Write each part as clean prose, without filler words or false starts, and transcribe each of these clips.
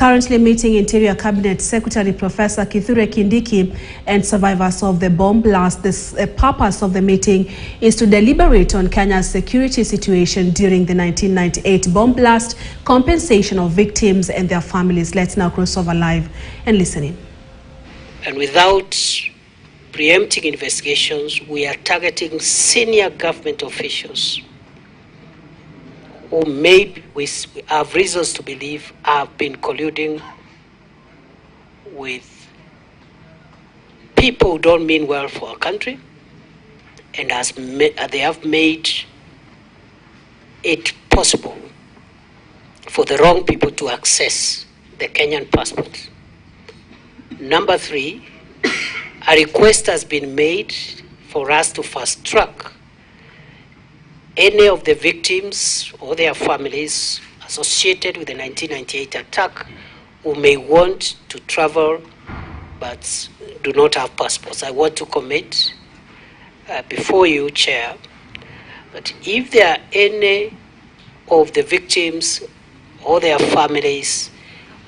Currently meeting Interior Cabinet Secretary Professor Kindiki and survivors of the bomb blast. The purpose of the meeting is to deliberate on Kenya's security situation during the 1998 bomb blast, compensation of victims and their families. Let's now cross over live and listen in. And without preempting investigations, we are targeting senior government officials who maybe we have reasons to believe have been colluding with people who don't mean well for our country, and they have made it possible for the wrong people to access the Kenyan passport. Number 3, a request has been made for us to fast track any of the victims or their families associated with the 1998 attack who may want to travel but do not have passports. I want to commit before you, Chair, that if there are any of the victims or their families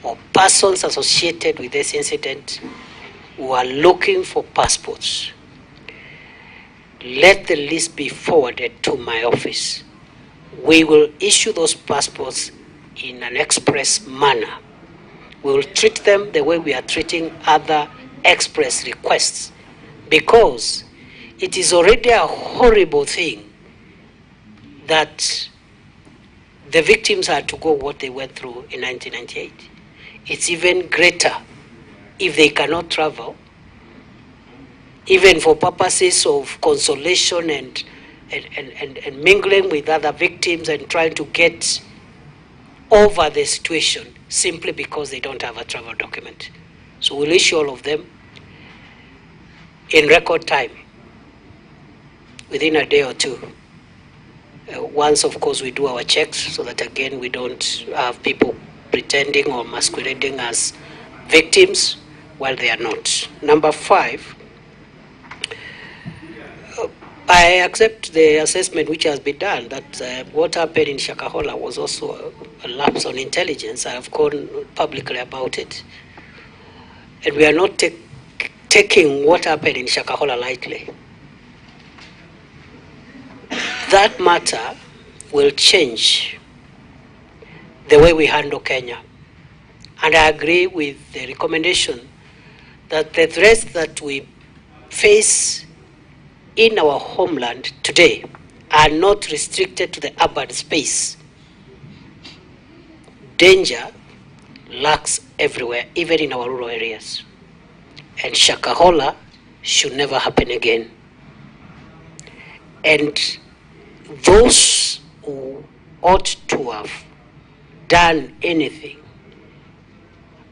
or persons associated with this incident who are looking for passports, let the list be forwarded to my office. We will issue those passports in an express manner. We will treat them the way we are treating other express requests, because it is already a horrible thing that the victims had to go what they went through in 1998. It's even greater if they cannot travel, even for purposes of consolation and mingling with other victims and trying to get over the situation simply because they don't have a travel document. So we'll issue all of them in record time, within a day or two. Once, of course, we do our checks so that, again, we don't have people pretending or masquerading as victims while they are not. Number 5, I accept the assessment which has been done that what happened in Shakahola was also a lapse on intelligence. I have gone publicly about it. And we are not taking what happened in Shakahola lightly. That matter will change the way we handle Kenya. And I agree with the recommendation that the threats that we face in our homeland today are not restricted to the urban space. Danger lurks everywhere, even in our rural areas. And Shakahola should never happen again. And those who ought to have done anything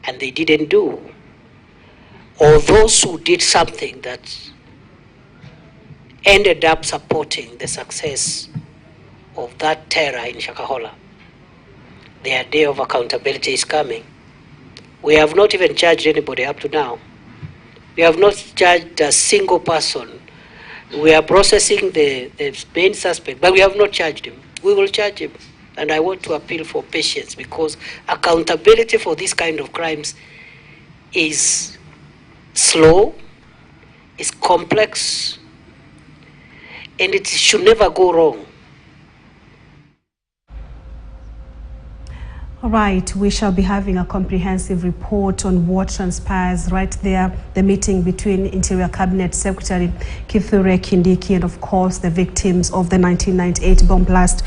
and they didn't do, or those who did something that ended up supporting the success of that terror in Shakahola, their day of accountability is coming. We have not even charged anybody up to now. We have not charged a single person. We are processing the main suspect, but we have not charged him. We will charge him. And I want to appeal for patience, because accountability for this kind of crimes is slow, is complex, and it should never go wrong. All right, we shall be having a comprehensive report on what transpires right there, the meeting between Interior Cabinet Secretary Kindiki and, of course, the victims of the 1998 bomb blast.